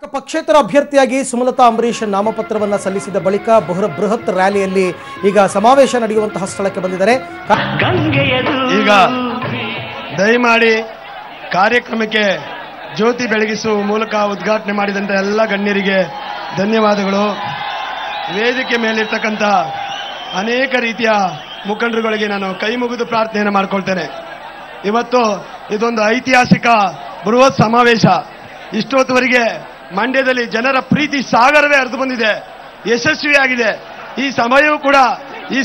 ಪಕ್ಷೇತರ ಅಭ್ಯರ್ಥಿಯಾಗಿ ಸುಮಲತಾ ಅಂಬರೀಶ್ ನಾಮಪತ್ರವನ್ನು ಸಲ್ಲಿಸಿದ ಬಳಿಕ ಬೃಹತ್ ರ್ಯಾಲಿಯಲ್ಲಿ ಈಗ ಸಮಾವೇಶ ನಡೆಯುವಂತಹ ಸ್ಥಳಕ್ಕೆ ಬಂದಿದ್ದಾರೆ. ಈಗ ದಯಮಾಡಿ ಕಾರ್ಯಕ್ರಮಕ್ಕೆ ಜ್ಯೋತಿ ಬೆಳಗಿಸುವ ಮೂಲಕ ಉದ್ಘಾಟನೆ ಮಾಡಿದಂತ ಎಲ್ಲ ಗಣ್ಯರಿಗೆ ಧನ್ಯವಾದಗಳು. ವೇದಿಕೆ ಮೇಲಿರ್ತಕ್ಕಂಥ ಅನೇಕ ರೀತಿಯ ಮುಖಂಡರುಗಳಿಗೆ ನಾನು ಕೈ ಮುಗಿದು ಪ್ರಾರ್ಥನೆಯನ್ನು ಮಾಡಿಕೊಳ್ತೇನೆ. ಇವತ್ತು ಇದೊಂದು ಐತಿಹಾಸಿಕ ಬೃಹತ್ ಸಮಾವೇಶ. ಇಷ್ಟೊತ್ತುವರೆಗೆ ಮಂಡ್ಯದಲ್ಲಿ ಜನರ ಪ್ರೀತಿ ಸಾಗರವೇ ಹರಿದು ಬಂದಿದೆ, ಯಶಸ್ವಿಯಾಗಿದೆ. ಈ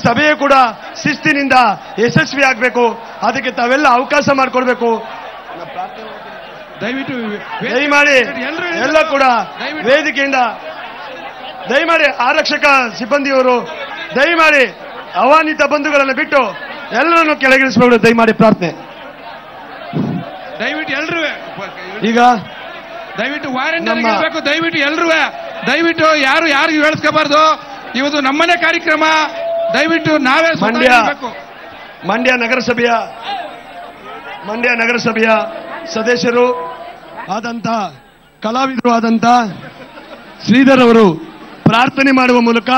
ಸಭೆಯೂ ಕೂಡ ಶಿಸ್ತಿನಿಂದ ಯಶಸ್ವಿ ಆಗಬೇಕು. ಅದಕ್ಕೆ ತಾವೆಲ್ಲ ಅವಕಾಶ ಮಾಡಿಕೊಡ್ಬೇಕು. ದಯಮಾಡಿ ಎಲ್ಲ ಕೂಡ ವೇದಿಕೆಯಿಂದ ದಯಮಾಡಿ ಆರಕ್ಷಕ ಸಿಬ್ಬಂದಿಯವರು ದಯಮಾಡಿ ಅವಾನಿತ ಬಂಧುಗಳನ್ನು ಬಿಟ್ಟು ಎಲ್ಲರನ್ನು ಕೆಳಗಿಳಿಸಬೇಕು. ದಯಮಾಡಿ ಪ್ರಾರ್ಥನೆ. ದಯವಿಟ್ಟು ಎಲ್ಲರೂ ಈಗ ದಯವಿಟ್ಟು ವಾರಂಟಿ ಇರಬೇಕು. ದಯವಿಟ್ಟು ಯಾರಿಗೂ ಹೇಳಿಸ್ಕೋಬಾರ್ದು. ಇವತ್ತು ನಮ್ಮನೆ ಕಾರ್ಯಕ್ರಮ. ದಯವಿಟ್ಟು ನಾವೇ ಮಂಡ್ಯ ನಗರಸಭೆಯ ಸದಸ್ಯರು ಆದಂತ ಕಲಾವಿದರು ಆದಂತ ಶ್ರೀಧರ್ ಅವರು ಪ್ರಾರ್ಥನೆ ಮಾಡುವ ಮೂಲಕ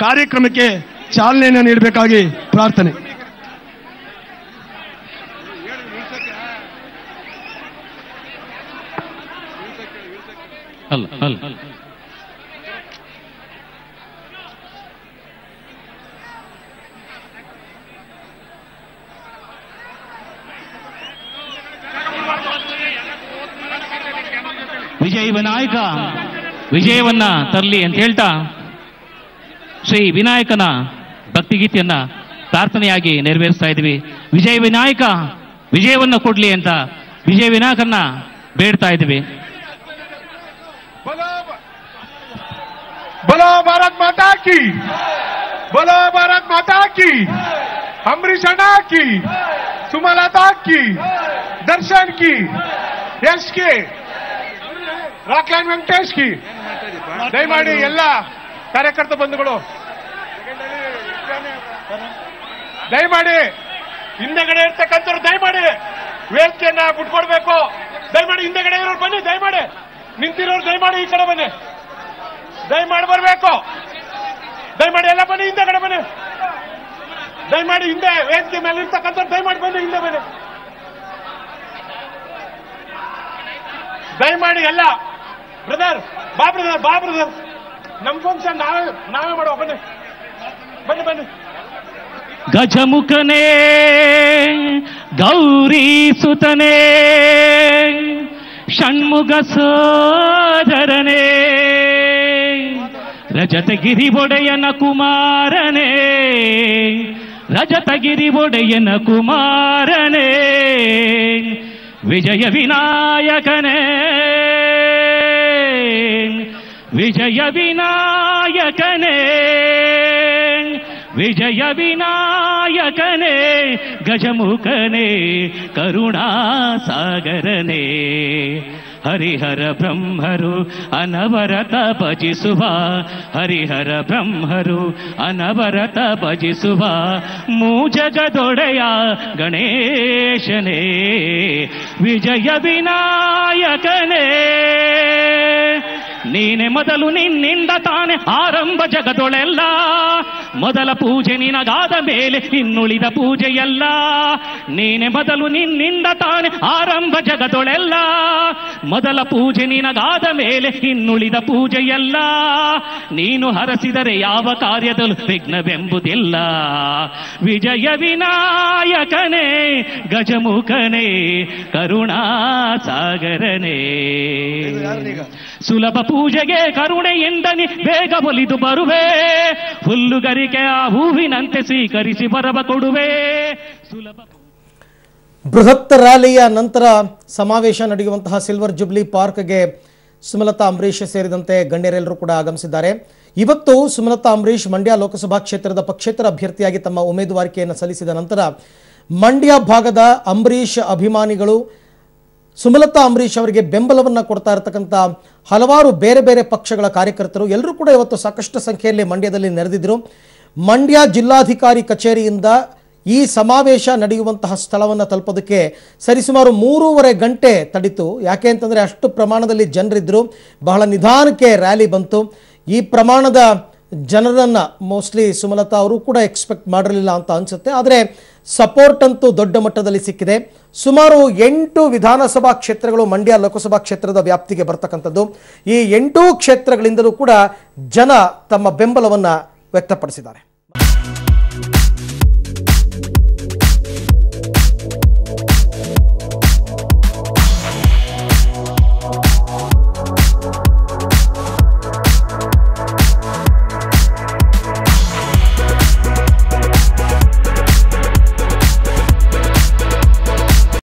ಕಾರ್ಯಕ್ರಮಕ್ಕೆ ಚಾಲನೆಯನ್ನು ನೀಡಬೇಕಾಗಿ ಪ್ರಾರ್ಥನೆ. ವಿಜಯ ವಿನಾಯಕ ವಿಜಯವನ್ನ ತರಲಿ ಅಂತ ಹೇಳ್ತಾ ಶ್ರೀ ವಿನಾಯಕನ ಭಕ್ತಿಗೀತೆಯನ್ನ ಪ್ರಾರ್ಥನೆಯಾಗಿ ನೆರವೇರಿಸ್ತಾ ಇದ್ವಿ. ವಿಜಯ ವಿನಾಯಕ ವಿಜಯವನ್ನ ಕೊಡ್ಲಿ ಅಂತ ವಿಜಯ ವಿನಾಯಕನ್ನ ಬೇಡ್ತಾ ಇದ್ವಿ. बोलो भारत माता की, बोलो भारत माता की, अमरीश अन्ना की, सुमलता की, दर्शन की, यश की, ರಾಕ್ಲೈನ್ ವೆಂಕಟೇಶ್ की. ದಯಮಾಡಿ ಎಲ್ಲ ಕಾರ್ಯಕರ್ತ ಬಂಧುಗಳು ದಯಮಾಡಿ ಹಿಂದೆಗಡೆ ಇರ್ತಕ್ಕಂಥವ್ರು ದಯಮಾಡಿ ವೇದಿಕೆಯನ್ನ ಬಿಟ್ಕೊಡ್ಬೇಕು. ದಯಮಾಡಿ ಹಿಂದೆಗಡೆ ಇರೋರು ಬನ್ನಿ. ದಯಮಾಡಿ ನಿಂತಿರೋರು ದಯಮಾಡಿ ಈ ಕಡೆ ಬನ್ನಿ. ದಯಮಾಡಿ ಬರಬೇಕು. ದಯಮಾಡಿ ಎಲ್ಲ ಬನ್ನಿ, ಹಿಂದೆಗಡೆ ಬನ್ನಿ. ದಯಮಾಡಿ ಹಿಂದೆ ವೇದಿಕೆ ಮೇಲೆ ಇರ್ತಕ್ಕಂಥ ದಯಮಾಡಿ ಬನ್ನಿ, ಹಿಂದೆ ಬನ್ನಿ. ದಯಮಾಡಿ ಎಲ್ಲ ಬ್ರದರ್ ಬಾ ಬ್ರದರ್ ನಮ್ ಫಂಕ್ಷನ್ ನಾವೇ ಮಾಡುವ. ಬನ್ನಿ. ಗಜಮುಖನೇ ಗೌರಿ ಸುತನೇ ಷಣ್ಮುಗ ಸೋದರನೇ ರಜತಗಿರಿ ಒಡೆಯನ ಕುಮಾರನೇ ವಿಜಯ ವಿನಾಯಕನೇ ಗಜಮುಖನೇ ಕರುಣಾಸಾಗರನೇ ಹರಿಹರ ಬ್ರಹ್ಮರು ಅನವರತ ಭಜಿಸುವ ಮೂಜಗದೊಡೆಯ ಗಣೇಶನೇ ವಿಜಯ ವಿನಾಯಕನೇ ನೀನೆ ಮೊದಲು ನಿನ್ನಿಂದ ತಾನೆ ಆರಂಭ ಜಗದೊಳೆಲ್ಲ ಮೊದಲ ಪೂಜೆ ನಿನಗಾದ ಮೇಲೆ ಇನ್ನುಳಿದ ಪೂಜೆಯಲ್ಲ ನೀನೆ ಮೊದಲು ನಿನ್ನಿಂದ ತಾನೆ ಆರಂಭ ಜಗದೊಳೆಲ್ಲ ಮೊದಲ ಪೂಜೆ ನಿನಗಾದ ಮೇಲೆ ಇನ್ನುಳಿದ ಪೂಜೆಯಲ್ಲ ನೀನು ಹರಸಿದರೆ ಯಾವ ಕಾರ್ಯದಲ್ಲೂ ವಿಘ್ನವೆಂಬುದಿಲ್ಲ ವಿಜಯ ವಿನಾಯಕನೇ ಗಜಮುಖನೇ ಕರುಣಾಸಾಗರನೇ ಸುಲಭ ಪೂಜೆಗೆ ಕರುಣೆಯಿಂದನಿ ಬೇಗ ಒಲಿದು ಬರುವೆ ಹುಲ್ಲುಗರಿಕೆ ಆ ಹೂವಿನಂತೆ ಸ್ವೀಕರಿಸಿ ಬರವ ಕೊಡುವೆ ಸುಲಭ. ಬೃಹತ್ ರ್ಯಾಲಿಯ ನಂತರ ಸಮಾವೇಶ ನಡೆಯುವಂತಹ ಸಿಲ್ವರ್ ಜುಬ್ಲಿ ಪಾರ್ಕ್ಗೆ ಸುಮಲತಾ ಅಂಬರೀಶ್ ಸೇರಿದಂತೆ ಗಣ್ಯರೆಲ್ಲರೂ ಕೂಡ ಆಗಮಿಸಿದ್ದಾರೆ. ಇವತ್ತು ಸುಮಲತಾ ಅಂಬರೀಶ್ ಮಂಡ್ಯ ಲೋಕಸಭಾ ಕ್ಷೇತ್ರದ ಪಕ್ಷೇತರ ಅಭ್ಯರ್ಥಿಯಾಗಿ ತಮ್ಮ ಉಮೇದುವಾರಿಕೆಯನ್ನು ಸಲ್ಲಿಸಿದ ನಂತರ ಮಂಡ್ಯ ಭಾಗದ ಅಂಬರೀಶ್ ಅಭಿಮಾನಿಗಳು ಸುಮಲತಾ ಅಂಬರೀಶ್ ಅವರಿಗೆ ಬೆಂಬಲವನ್ನು ಕೊಡ್ತಾ ಇರತಕ್ಕಂಥ ಹಲವಾರು ಬೇರೆ ಬೇರೆ ಪಕ್ಷಗಳ ಕಾರ್ಯಕರ್ತರು ಎಲ್ಲರೂ ಕೂಡ ಇವತ್ತು ಸಾಕಷ್ಟು ಸಂಖ್ಯೆಯಲ್ಲಿ ಮಂಡ್ಯದಲ್ಲಿ ನೆರೆದಿದ್ದರು. ಮಂಡ್ಯ ಜಿಲ್ಲಾಧಿಕಾರಿ ಕಚೇರಿಯಿಂದ ಈ ಸಮಾವೇಶ ನಡೆಯುವಂತಹ ಸ್ಥಳವನ್ನು ತಲುಪೋದಕ್ಕೆ ಸರಿಸುಮಾರು 3.5 ಗಂಟೆ ತಡೀತು. ಯಾಕೆ ಅಂತಂದರೆ ಅಷ್ಟು ಪ್ರಮಾಣದಲ್ಲಿ ಜನರಿದ್ದರು, ಬಹಳ ನಿಧಾನಕ್ಕೆ ರ್ಯಾಲಿ ಬಂತು. ಈ ಪ್ರಮಾಣದ ಜನರನ್ನು ಮೋಸ್ಟ್ಲಿ ಸುಮಲತಾ ಅವರು ಕೂಡ ಎಕ್ಸ್ಪೆಕ್ಟ್ ಮಾಡಿರಲಿಲ್ಲ ಅಂತ ಅನಿಸುತ್ತೆ. ಆದರೆ ಸಪೋರ್ಟ್ ಅಂತೂ ದೊಡ್ಡ ಮಟ್ಟದಲ್ಲಿ ಸಿಕ್ಕಿದೆ. ಸುಮಾರು 8 ವಿಧಾನಸಭಾ ಕ್ಷೇತ್ರಗಳು ಮಂಡ್ಯ ಲೋಕಸಭಾ ಕ್ಷೇತ್ರದ ವ್ಯಾಪ್ತಿಗೆ ಬರ್ತಕ್ಕಂಥದ್ದು. ಈ 8 ಕ್ಷೇತ್ರಗಳಿಂದಲೂ ಕೂಡ ಜನ ತಮ್ಮ ಬೆಂಬಲವನ್ನು ವ್ಯಕ್ತಪಡಿಸಿದ್ದಾರೆ.